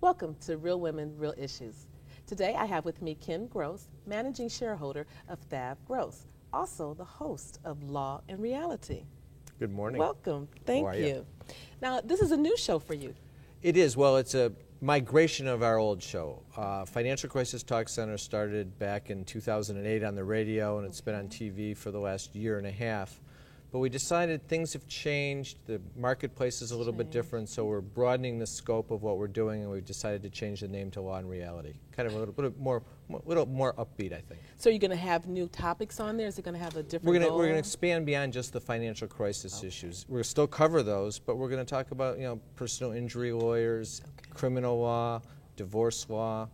Welcome to Real Women, Real Issues. Today I have with me Ken Gross, managing shareholder of Thav Gross, also the host of Law and Reality. Good morning. Welcome. Thank How are you. Now, this is a new show for you. It is. Well, it's a migration of our old show. Financial Crisis Talk Center started back in 2008 on the radio, and it's been on TV for the last year and a half. But we decided things have changed, the marketplace is a little bit different, so we're broadening the scope of what we're doing, and we've decided to change the name to Law and Reality. Kind of a little more upbeat, I think. So you're going to have new topics on there? Is it going to have a different We're goal? going to expand beyond just the financial crisis issues. We'll still cover those, but we're going to talk about personal injury lawyers, criminal law, divorce law,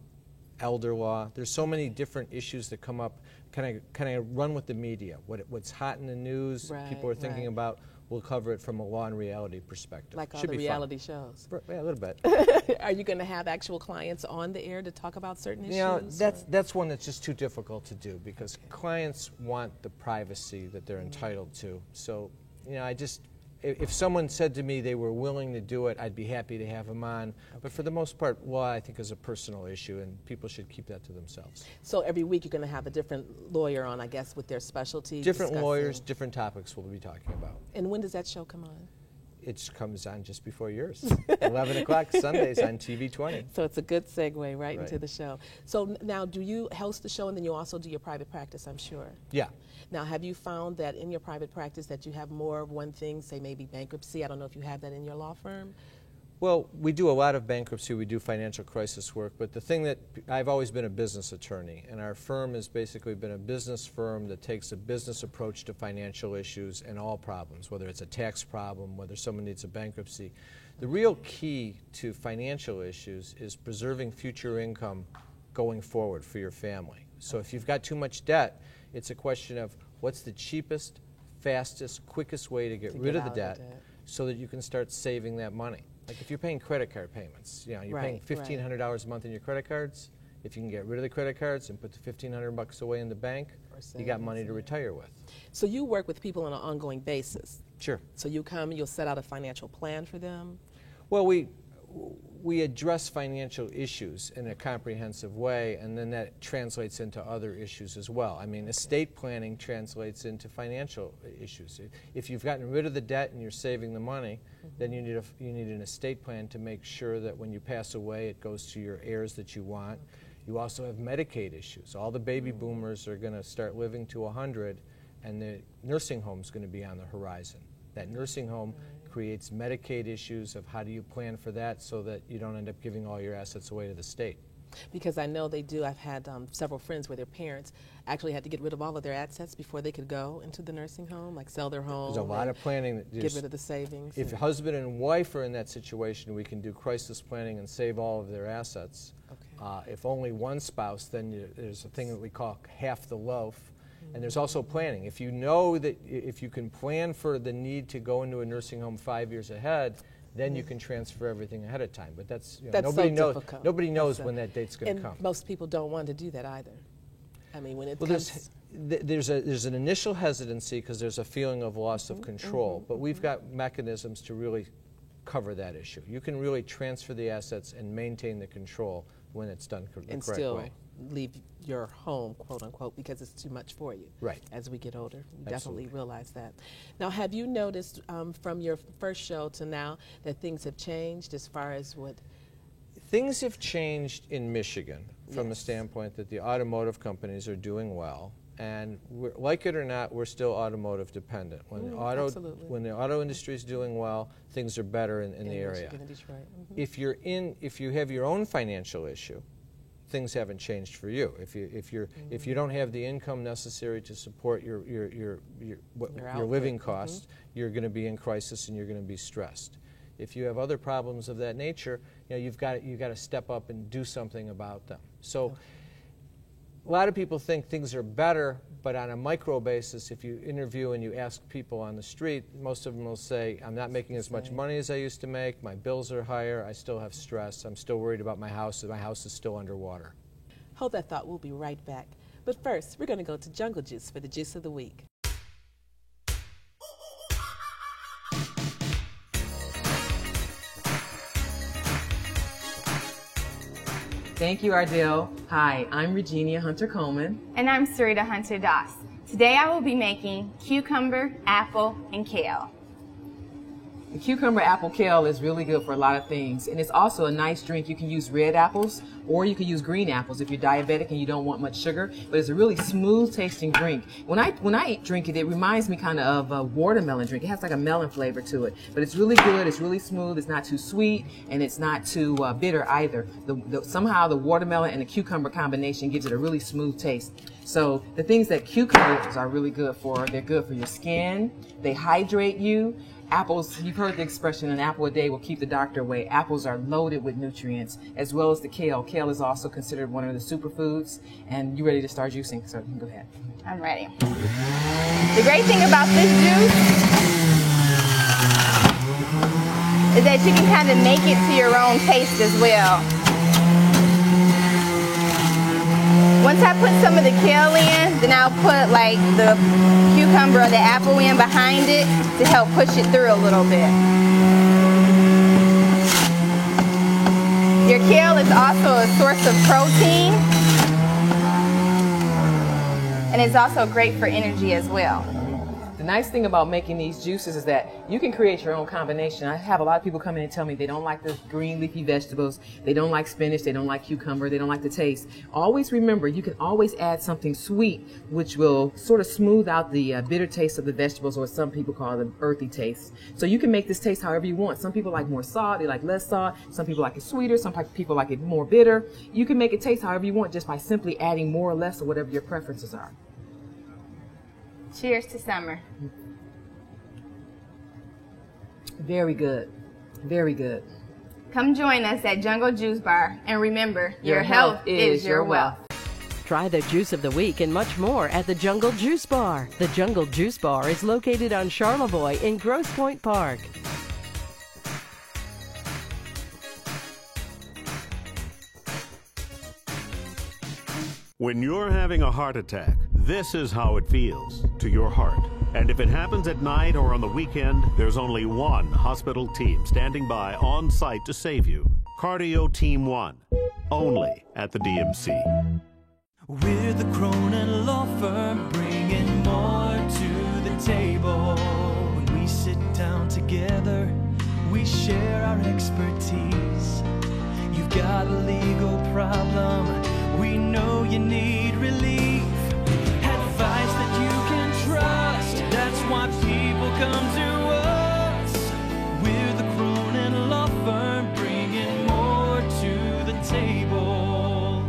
elder law. There's so many different issues that come up. Kind of run with the media. What's hot in the news, people are thinking about. We'll cover it from a Law and Reality perspective. Like all Should the be reality shows. Yeah, a little bit. Are you going to have actual clients on the air to talk about certain issues? You know, that's one that's just too difficult to do because clients want the privacy that they're entitled to. So, if someone said to me they were willing to do it, I'd be happy to have them on. But for the most part, law, I think, is a personal issue, and people should keep that to themselves. So every week you're going to have a different lawyer on, I guess, with their specialty. Different lawyers, different topics we'll be talking about. And when does that show come on? It comes on just before yours. 11 o'clock Sundays on TV 20. So it's a good segue right into the show. So now, do you host the show and then you also do your private practice, I'm sure? Yeah. Now, have you found that in your private practice that you have more of one thing, say maybe bankruptcy? I don't know if you have that in your law firm. Well, we do a lot of bankruptcy, we do financial crisis work, but the thing that I've always been a business attorney, and our firm has basically been a business firm that takes a business approach to financial issues and all problems, whether it's a tax problem, whether someone needs a bankruptcy. The real key to financial issues is preserving future income going forward for your family. So if you've got too much debt, it's a question of what's the cheapest, fastest, quickest way to get rid of the debt so that you can start saving that money. Like if you're paying credit card payments, you're paying $1,500 a month in your credit cards. If you can get rid of the credit cards and put the $1,500 away in the bank, you got money to retire with. So you work with people on an ongoing basis. Sure. So you come, you'll set out a financial plan for them. Well, we address financial issues in a comprehensive way, and then that translates into other issues as well. I mean, estate planning translates into financial issues. If you've gotten rid of the debt and you're saving the money, then you need an estate plan to make sure that when you pass away, it goes to your heirs that you want. You also have Medicaid issues. All the baby boomers are going to start living to 100, and the nursing home is going to be on the horizon. That nursing home creates Medicaid issues of how do you plan for that so that you don't end up giving all your assets away to the state. Because I know they do. I've had several friends where their parents actually had to get rid of all of their assets before they could go into the nursing home, like sell their home. There's a lot of planning. Get rid of the savings. If husband and wife are in that situation, we can do crisis planning and save all of their assets. Okay. If only one spouse, then there's a thing that we call half the loaf. And there's also planning. If you know that if you can plan for the need to go into a nursing home 5 years ahead, then you can transfer everything ahead of time. But that's nobody knows. Difficult. Nobody knows when that date's going to come. And most people don't want to do that either. I mean, when it comes, there's an initial hesitancy because there's a feeling of loss of control. But we've got mechanisms to really cover that issue. You can really transfer the assets and maintain the control when it's done the correct way. Leave your home, quote unquote, because it's too much for you. Right. As we get older, we definitely realize that. Now, have you noticed from your first show to now that things have changed as far as what? Things have changed in Michigan from the standpoint that the automotive companies are doing well. And like it or not, we're still automotive dependent. When the auto industry is doing well, things are better in the area. Michigan and Detroit. If you have your own financial issue, things haven't changed for you. If you don't have the income necessary to support your living costs, you're going to be in crisis and you're going to be stressed. If you have other problems of that nature, you've got to step up and do something about them. So a lot of people think things are better, but on a micro basis, if you interview and you ask people on the street, most of them will say, I'm not making as much money as I used to make, my bills are higher, I still have stress, I'm still worried about my house is still underwater. Hold that thought, we'll be right back. But first, we're going to go to Jungle Juice for the Juice of the Week. Thank you, Ardell. Hi, I'm Regina Hunter-Coleman. And I'm Sarita Hunter-Doss. Today I will be making cucumber, apple, and kale. The cucumber apple kale is really good for a lot of things, and it's also a nice drink. You can use red apples or you can use green apples if you're diabetic and you don't want much sugar, but it's a really smooth tasting drink. When I drink it, it reminds me kind of a watermelon drink. It has like a melon flavor to it, but it's really good, it's really smooth, it's not too sweet, and it's not too bitter either. Somehow the watermelon and the cucumber combination gives it a really smooth taste. So the things that cucumbers are really good for, they're good for your skin, they hydrate you. Apples, you've heard the expression, an apple a day will keep the doctor away. Apples are loaded with nutrients, as well as the kale. Kale is also considered one of the superfoods. And you ready to start juicing? So you can go ahead. I'm ready. The great thing about this juice is that you can kind of make it to your own taste as well. Once I put some of the kale in, then I'll put like the cucumber or the apple in behind it to help push it through a little bit. Your kale is also a source of protein, and it's also great for energy as well. The nice thing about making these juices is that you can create your own combination. I have a lot of people come in and tell me they don't like the green leafy vegetables, they don't like spinach, they don't like cucumber, they don't like the taste. Always remember, you can always add something sweet, which will sort of smooth out the bitter taste of the vegetables, or some people call them earthy taste. So you can make this taste however you want. Some people like more salt, they like less salt. Some people like it sweeter, some people like it more bitter. You can make it taste however you want just by simply adding more or less of whatever your preferences are. Cheers to summer. Very good. Very good. Come join us at Jungle Juice Bar, and remember, your health is your wealth. Try the juice of the week and much more at the Jungle Juice Bar. The Jungle Juice Bar is located on Charlevoix in Grosse Pointe Park. When you're having a heart attack, this is how it feels to your heart. And if it happens at night or on the weekend, there's only one hospital team standing by on site to save you. Cardio Team 1, only at the DMC. We're the Cronin Law Firm, bringing more to the table. When we sit down together, we share our expertise. You've got a legal problem, we know you need relief. Advice that you can trust, that's why people come to us. We're the Cronin Law Firm, bringing more to the table.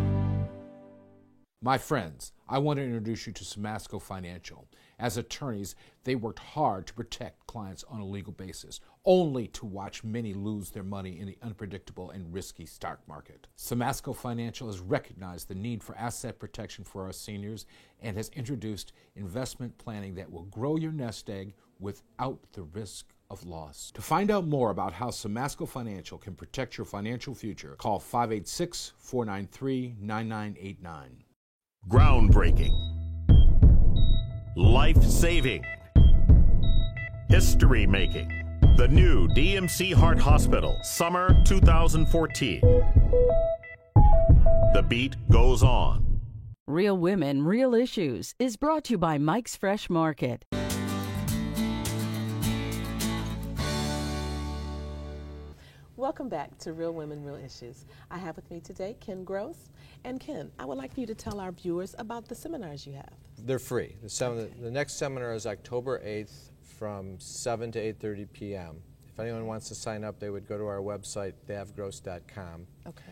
My friends, I want to introduce you to Samasco Financial. As attorneys, they worked hard to protect clients on a legal basis, only to watch many lose their money in the unpredictable and risky stock market. Samasco Financial has recognized the need for asset protection for our seniors and has introduced investment planning that will grow your nest egg without the risk of loss. To find out more about how Samasco Financial can protect your financial future, call 586-493-9989. Groundbreaking, life-saving, history-making. The new DMC Heart Hospital, summer 2014. The beat goes on. Real Women, Real Issues is brought to you by Mike's Fresh Market. Welcome back to Real Women, Real Issues. I have with me today Ken Gross. And Ken, I would like for you to tell our viewers about the seminars you have. They're free. The next seminar is October 8th from 7 to 8:30 p.m. If anyone wants to sign up, they would go to our website, thavgross.com. Okay.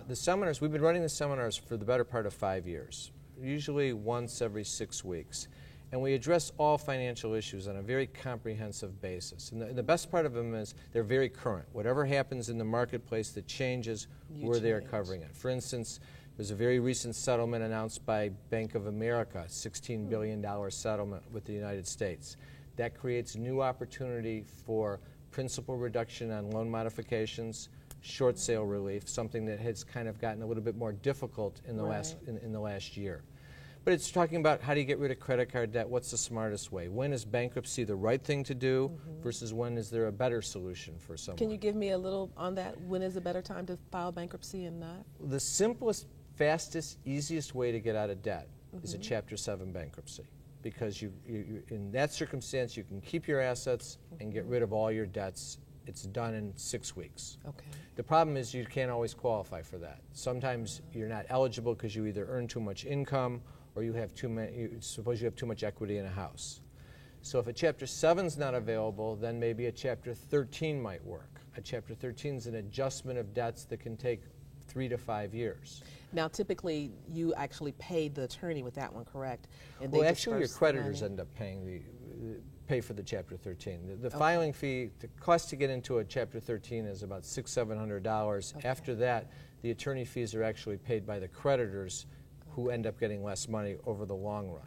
The seminars, we've been running the seminars for the better part of 5 years, usually once every 6 weeks. And we address all financial issues on a very comprehensive basis. And the best part of them is they're very current. Whatever happens in the marketplace that changes, we're there covering it. For instance, there's a very recent settlement announced by Bank of America, $16 billion settlement with the United States. That creates new opportunity for principal reduction on loan modifications, short sale relief, something that has kind of gotten a little bit more difficult in the last year. But it's talking about how do you get rid of credit card debt, what's the smartest way? When is bankruptcy the right thing to do versus when is there a better solution for someone? Can you give me a little on that? When is a better time to file bankruptcy and not? The simplest, fastest, easiest way to get out of debt is a Chapter 7 bankruptcy. Because you, in that circumstance, you can keep your assets and get rid of all your debts. It's done in 6 weeks. Okay. The problem is you can't always qualify for that. Sometimes you're not eligible because you either earn too much income or you have too many, suppose you have too much equity in a house. So if a Chapter 7 is not available, then maybe a Chapter 13 might work. A Chapter 13 is an adjustment of debts that can take 3 to 5 years. Now, typically, you actually pay the attorney with that one, correct? And Well, they actually, your disperse the creditors money? end up pay for the Chapter 13. The filing fee, the cost to get into a Chapter 13 is about $600–700. Okay. After that, the attorney fees are actually paid by the creditors, who end up getting less money over the long run.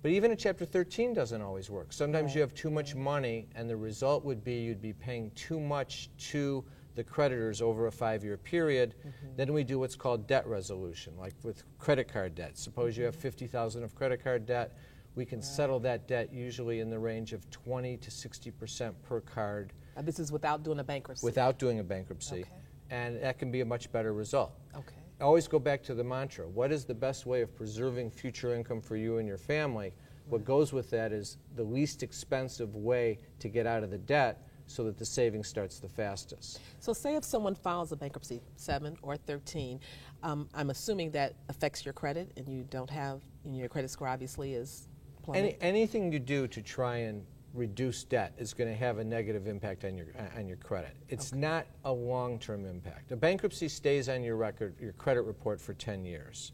But even a Chapter 13 doesn't always work. Sometimes you have too much money, and the result would be you'd be paying too much to the creditors over a 5-year period. Then we do what's called debt resolution, like with credit card debt. Suppose you have $50,000 of credit card debt. We can settle that debt usually in the range of 20 to 60% per card. This is without doing a bankruptcy? Without doing a bankruptcy. Okay. And that can be a much better result. Okay. Always go back to the mantra. What is the best way of preserving future income for you and your family? What goes with that is the least expensive way to get out of the debt so that the savings starts the fastest. So say if someone files a bankruptcy, 7 or 13, I'm assuming that affects your credit and you don't have, and your credit score obviously is plummeting. Anything you do to try and reduce debt is going to have a negative impact on your credit. It's not a long-term impact. A bankruptcy stays on your record, your credit report, for 10 years.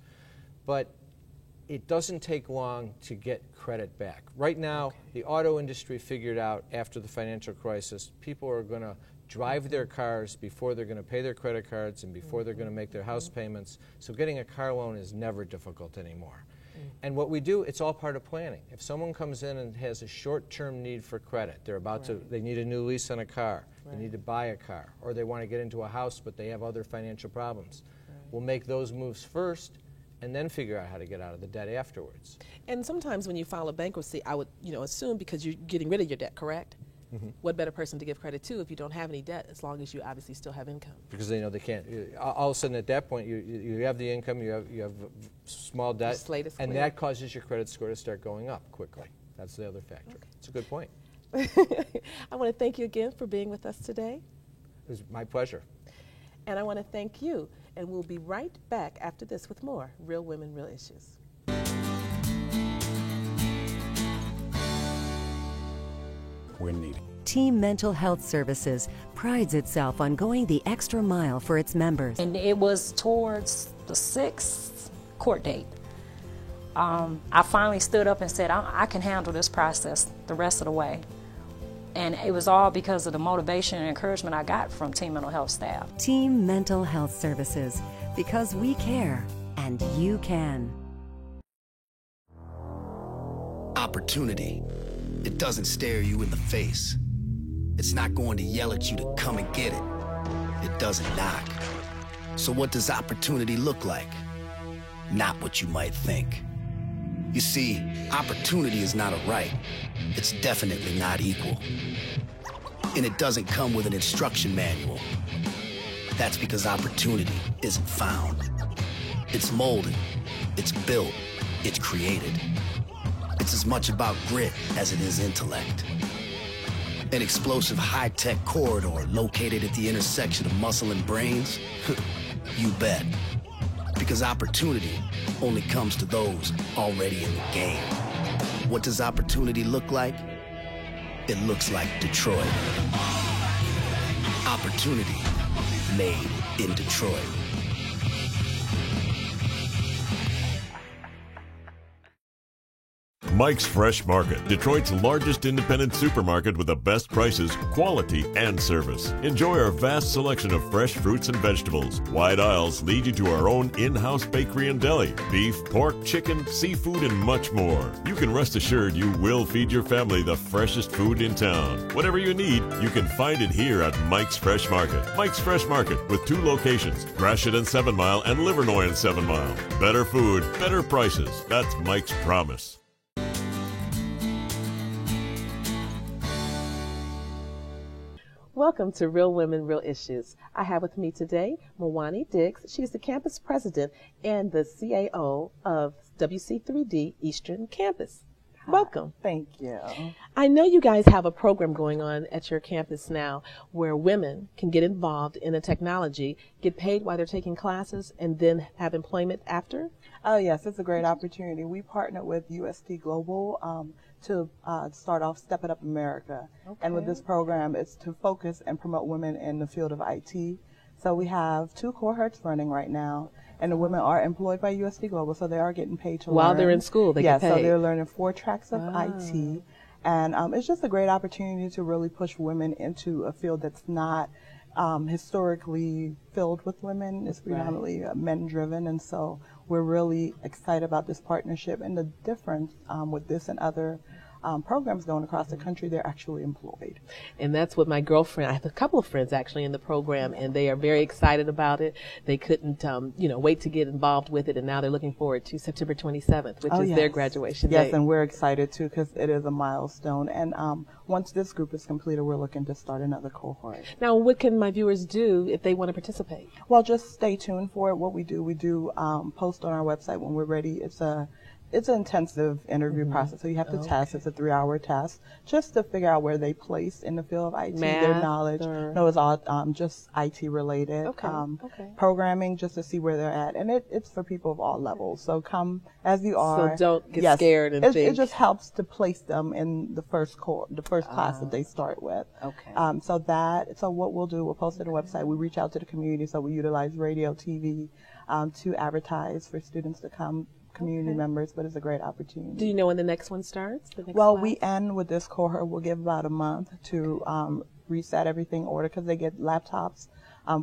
But it doesn't take long to get credit back. Right now, the auto industry figured out after the financial crisis, people are going to drive their cars before they're going to pay their credit cards and before they're going to make their house payments. So getting a car loan is never difficult anymore. And what we do, it's all part of planning. If someone comes in and has a short-term need for credit, they're about to, they need a new lease on a car, they need to buy a car, or they want to get into a house but they have other financial problems. We'll make those moves first and then figure out how to get out of the debt afterwards. And sometimes when you file a bankruptcy, I would assume because you're getting rid of your debt, correct? What better person to give credit to if you don't have any debt, as long as you obviously still have income? Because they know they can't. All of a sudden at that point, you have the income, you have small debt, and that causes your credit score to start going up quickly. That's the other factor. It's a good point. I want to thank you again for being with us today. It was my pleasure. And I want to thank you. And we'll be right back after this with more Real Women, Real Issues. We're needed. Team Mental Health Services prides itself on going the extra mile for its members. And it was towards the 6th court date. I finally stood up and said, I can handle this process the rest of the way. And it was all because of the motivation and encouragement I got from Team Mental Health staff. Team Mental Health Services, because we care and you can. Opportunity. It doesn't stare you in the face. It's not going to yell at you to come and get it. It doesn't knock. So what does opportunity look like? Not what you might think. You see, opportunity is not a right. It's definitely not equal. And it doesn't come with an instruction manual. That's because opportunity isn't found. It's molded, it's built, it's created. It's as much about grit as it is intellect. An explosive high-tech corridor located at the intersection of muscle and brains? You bet. Because opportunity only comes to those already in the game. What does opportunity look like? It looks like Detroit. Opportunity made in Detroit. Mike's Fresh Market, Detroit's largest independent supermarket with the best prices, quality, and service. Enjoy our vast selection of fresh fruits and vegetables. Wide aisles lead you to our own in-house bakery and deli. Beef, pork, chicken, seafood, and much more. You can rest assured you will feed your family the freshest food in town. Whatever you need, you can find it here at Mike's Fresh Market. Mike's Fresh Market with 2 locations, Gratiot and 7 Mile and Livernois and 7 Mile. Better food, better prices. That's Mike's promise. Welcome to Real Women, Real Issues. I have with me today Mwani Diggs. She is the campus president and the CAO of WC3D Eastern Campus. Welcome. Thank you. I know you guys have a program going on at your campus now where women can get involved in the technology, get paid while they're taking classes, and then have employment after? Oh, yes, it's a great opportunity. We partnered with UST Global to start off Step It Up America. Okay. And with this program, it's to focus and promote women in the field of IT. So we have 2 cohorts running right now. And the women are employed by USD Global, so they are getting paid to learn. While they're in school, they get paid. Yes, so they're learning 4 tracks of IT. And it's just a great opportunity to really push women into a field that's not historically filled with women. It's predominantly men-driven, and so we're really excited about this partnership and the difference with this and other programs going across the country. They're actually employed. And that's what my girlfriend, I have a couple of friends actually in the program, and they are very excited about it. They couldn't, wait to get involved with it, and now they're looking forward to September 27th, which is their graduation day. Yes, and we're excited too because it is a milestone. And once this group is completed, we're looking to start another cohort. Now, what can my viewers do if they want to participate? Well, just stay tuned for it. What we do post on our website when we're ready. It's an intensive interview process, so you have to test. It's a 3-hour test just to figure out where they place in the field of IT, their knowledge. No, it's all just IT related. Programming, just to see where they're at. And it's for people of all levels. So come as you are. So don't get scared and think. It just helps to place them in the first class that they start with. So what we'll do, we'll post it on the website. We reach out to the community, so we utilize radio, TV to advertise for students to come. Community members, but it's a great opportunity. Do you know when the next one starts? We end with this cohort. We'll give about a month to reset everything, order, because they get laptops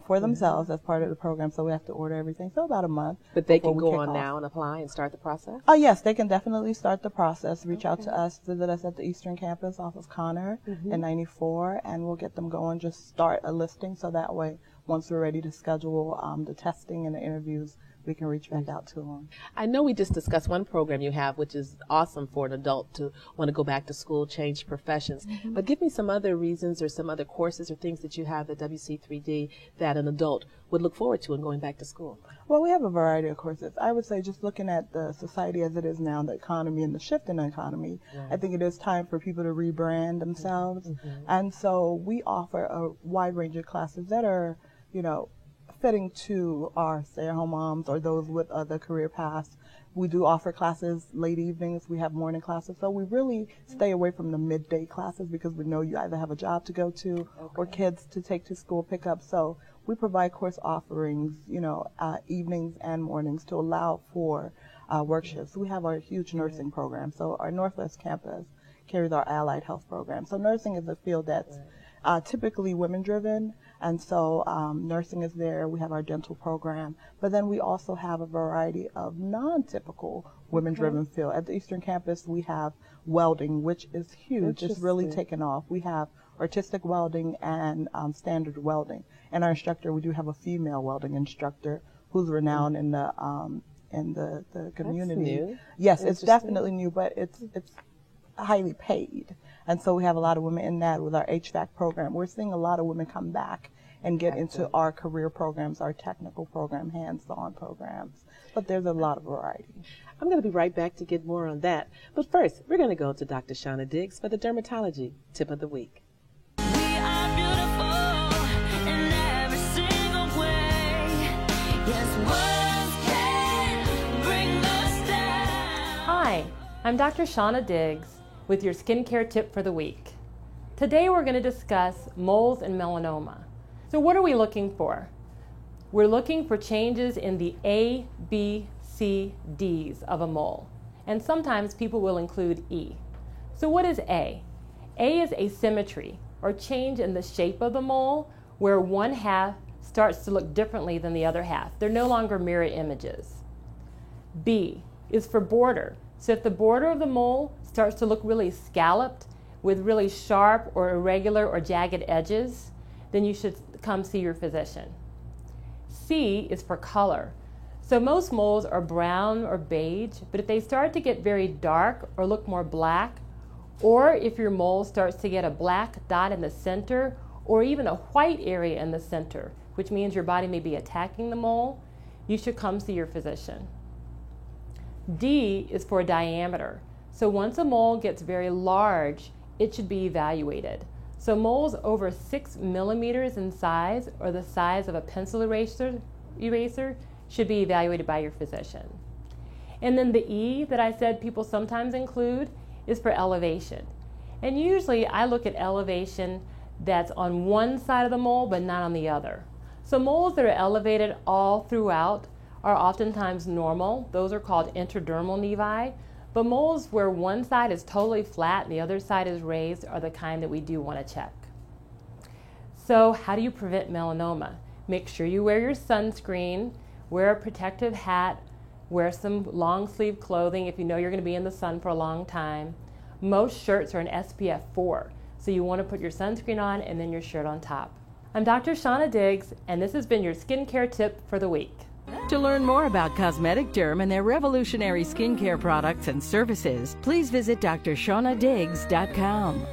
for themselves as part of the program, so we have to order everything. So about a month. But they can go on now and apply and start the process? Oh, yes, they can definitely start the process. Reach out to us, visit us at the Eastern Campus off of Connor in 94, and we'll get them going. Just start a listing, so that way, once we're ready to schedule the testing and the interviews, we can reach back out to them. I know we just discussed one program you have, which is awesome for an adult to want to go back to school, change professions. But give me some other reasons or some other courses or things that you have at WC3D that an adult would look forward to in going back to school. Well, we have a variety of courses. I would say just looking at the society as it is now, the economy and the shift in the economy, I think it is time for people to rebrand themselves. And so we offer a wide range of classes that are, fitting to our stay-at-home moms or those with other career paths. We do offer classes late evenings. We have morning classes. So we really stay away from the midday classes because we know you either have a job to go to or kids to take to school pickup. So we provide course offerings, evenings and mornings to allow for work shifts. We have our huge nursing program. So our Northwest campus carries our allied health program. So nursing is a field that's typically women-driven, and so nursing is there. We have our dental program, but then we also have a variety of non-typical women-driven field. At the Eastern Campus, we have welding, which is huge. It's really taken off. We have artistic welding and standard welding. And our instructor, we do have a female welding instructor who's renowned in the community. That's new. Yes, it's definitely new, but it's highly paid. And so we have a lot of women in that with our HVAC program. We're seeing a lot of women come back and get into our career programs, our technical program, hands-on programs. But there's a lot of variety. I'm going to be right back to get more on that. But first, we're going to go to Dr. Shauna Diggs for the Dermatology Tip of the Week. Hi, I'm Dr. Shauna Diggs with your skincare tip for the week. Today we're going to discuss moles and melanoma. So what are we looking for? We're looking for changes in the A, B, C, Ds of a mole. and sometimes people will include E. So what is A? A is asymmetry, or change in the shape of the mole, where one half starts to look differently than the other half. They're no longer mirror images. B is for border. So if the border of the mole starts to look really scalloped with really sharp or irregular or jagged edges, then you should come see your physician. C is for color. So most moles are brown or beige, but if they start to get very dark or look more black, or if your mole starts to get a black dot in the center or even a white area in the center, which means your body may be attacking the mole, you should come see your physician. D is for diameter. So once a mole gets very large, it should be evaluated. So moles over 6 millimeters in size, or the size of a pencil eraser, should be evaluated by your physician. And then the E that I said people sometimes include is for elevation. And usually I look at elevation that's on one side of the mole but not on the other. So moles that are elevated all throughout are oftentimes normal. Those are called intradermal nevi. But moles where one side is totally flat and the other side is raised are the kind that we do want to check. So how do you prevent melanoma? Make sure you wear your sunscreen, wear a protective hat, wear some long sleeve clothing if you know you're going to be in the sun for a long time. Most shirts are an SPF 4, so you want to put your sunscreen on and then your shirt on top. I'm Dr. Shauna Diggs, and this has been your skincare tip for the week. To learn more about Cosmetic Derm and their revolutionary skincare products and services, please visit DrShaunaDiggs.com.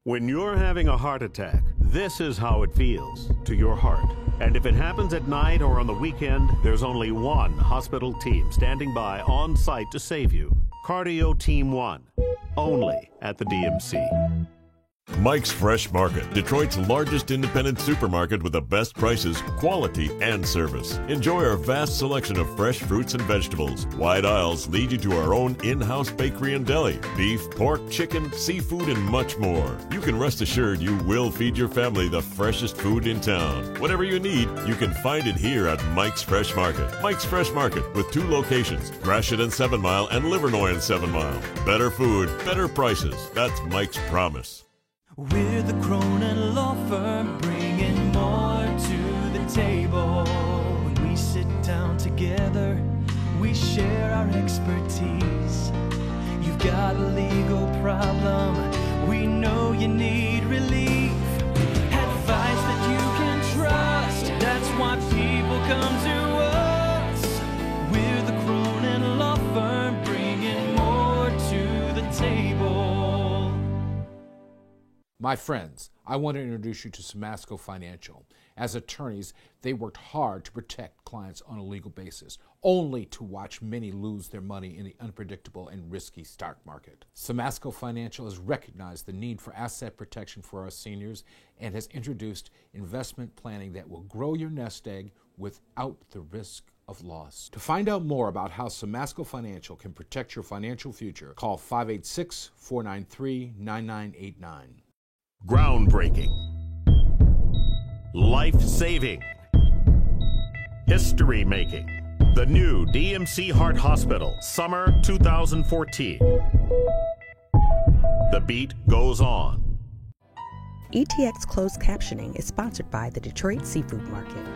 When you're having a heart attack, this is how it feels to your heart. And if it happens at night or on the weekend, there's only one hospital team standing by on site to save you. Cardio Team 1, only at the DMC. Mike's Fresh Market, Detroit's largest independent supermarket with the best prices, quality, and service. Enjoy our vast selection of fresh fruits and vegetables. Wide aisles lead you to our own in-house bakery and deli. Beef, pork, chicken, seafood, and much more. You can rest assured you will feed your family the freshest food in town. Whatever you need, you can find it here at Mike's Fresh Market. Mike's Fresh Market with 2 locations, Gratiot and 7 Mile and Livernois and 7 Mile. Better food, better prices. That's Mike's promise. We're the Cronin Law Firm, bringing more to the table. When we sit down together, we share our expertise. You've got a legal problem, we know you need relief. Advice that you can trust, that's why people come to us. We're the Cronin Law Firm, bringing more to the table. My friends, I want to introduce you to Samasco Financial. As attorneys, they worked hard to protect clients on a legal basis, only to watch many lose their money in the unpredictable and risky stock market. Samasco Financial has recognized the need for asset protection for our seniors and has introduced investment planning that will grow your nest egg without the risk of loss. To find out more about how Samasco Financial can protect your financial future, call 586-493-9989. Groundbreaking, life-saving, history-making. The new DMC Heart Hospital, summer 2014. The beat goes on. ETX Closed Captioning is sponsored by the Detroit Seafood Market.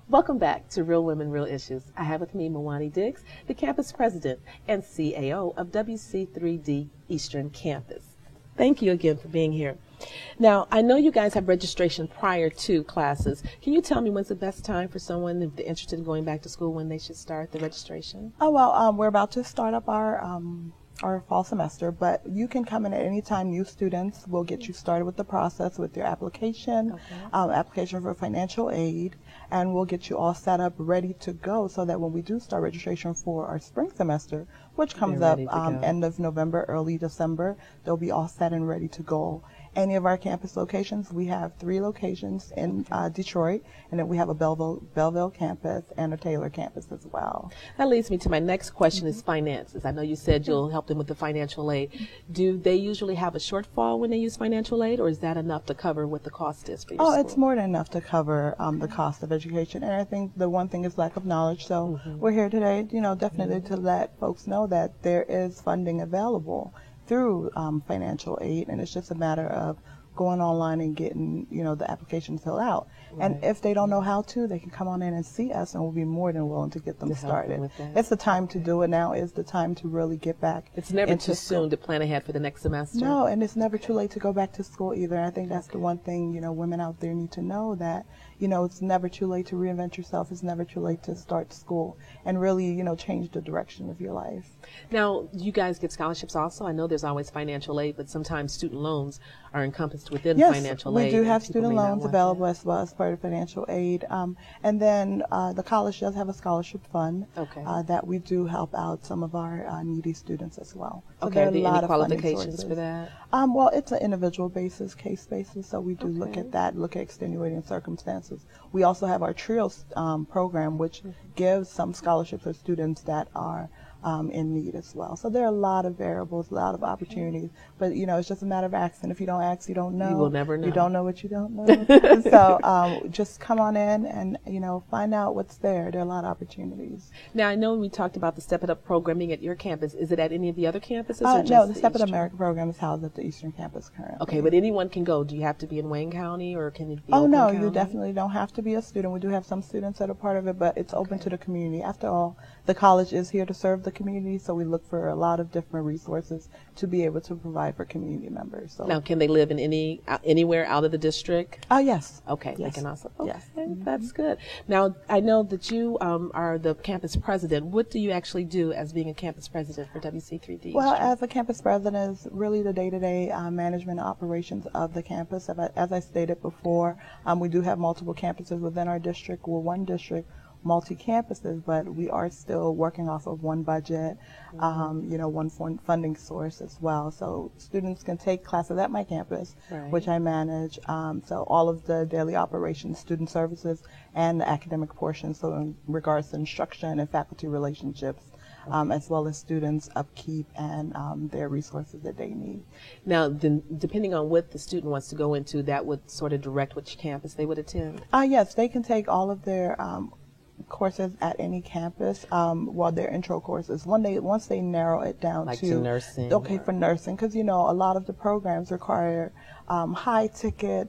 Welcome back to Real Women, Real Issues. I have with me Mwani Diggs, the campus president and CAO of WC3D Eastern Campus. Thank you again for being here. Now, I know you guys have registration prior to classes. Can you tell me when's the best time for someone, if they're interested in going back to school, when they should start the registration? Oh, well, we're about to start up our fall semester, but you can come in at any time. New students will get you started with the process with your application, application for financial aid, and we'll get you all set up, ready to go, so that when we do start registration for our spring semester, which comes up end of November, early December, they'll be all set and ready to go. any of our campus locations. We have 3 locations in Detroit, and then we have a Belleville campus and a Taylor campus as well. That leads me to my next question is finances. I know you said you'll help them with the financial aid. Do they usually have a shortfall when they use financial aid, or is that enough to cover what the cost is for your school? It's more than enough to cover the cost of education. And I think the one thing is lack of knowledge. So we're here today, definitely to let folks know that there is funding available through financial aid, and it's just a matter of going online and getting, the application filled out. Right. And if they don't know how to, they can come on in and see us, and we'll be more than willing to get them started. It's the time to do it now. Is the time to really get back. It's never too soon to plan ahead for the next semester. No, and it's never too late to go back to school either. I think that's the one thing, women out there need to know, that, it's never too late to reinvent yourself. It's never too late to start school and really, change the direction of your life. Now, you guys get scholarships also. I know there's always financial aid, but sometimes student loans are encompassed within financial aid. Yes, we do have student loans available as well as part of financial aid. And then the college does have a scholarship fund that we do help out some of our needy students as well. So there are a lot of qualifications for that? Well, it's an individual basis, case basis, so we do look at that, look at extenuating circumstances. We also have our TRIOS program, which gives some scholarships for students that are in need as well. So there are a lot of variables, a lot of opportunities, but it's just a matter of asking. If you don't ask, you don't know. You will never know. You don't know what you don't know. So just come on in and find out what's there. There are a lot of opportunities. Now, I know we talked about the Step It Up programming at your campus. Is it at any of the other campuses? No, the Step It Up America program is housed at the Eastern campus currently. Okay, but anyone can go. Do you have to be in Wayne County, or can it be Oakland County? You definitely don't have to be a student. We do have some students that are part of it, but it's open to the community. After all, the college is here to serve the community, so we look for a lot of different resources to be able to provide for community members. So now, can they live in anywhere out of the district? Yes. Okay, yes. They can also. Okay, yes. That's good. Now, I know that you are the campus president. What do you actually do as being a campus president for WC3D? Well, as a campus president is really the day-to-day management operations of the campus. As I stated before, we do have multiple campuses within our district. We're one district, multi-campuses, but we are still working off of one budget, one funding source as well. So students can take classes at my campus, which I manage. So all of the daily operations, student services, and the academic portion, so in regards to instruction and faculty relationships, as well as students' upkeep and their resources that they need. Now, then, depending on what the student wants to go into, that would sort of direct which campus they would attend? Yes, they can take all of their courses at any campus, their intro courses. Once they narrow it down to nursing. Okay, for nursing, because a lot of the programs require high ticket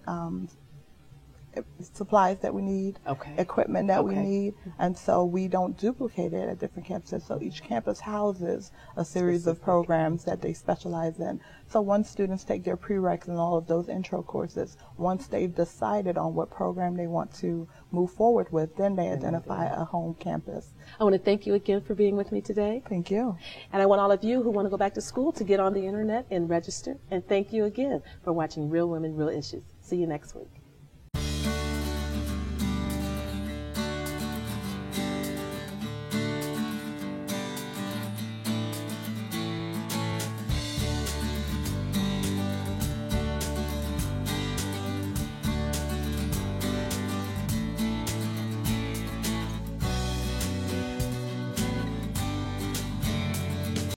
supplies that we need, equipment that we need, and so we don't duplicate it at different campuses. So each campus houses a series of programs that they specialize in. So once students take their prereqs and all of those intro courses, once they've decided on what program they want to move forward with, then they identify a home campus. I want to thank you again for being with me today. Thank you. And I want all of you who want to go back to school to get on the internet and register. And thank you again for watching Real Women, Real Issues. See you next week.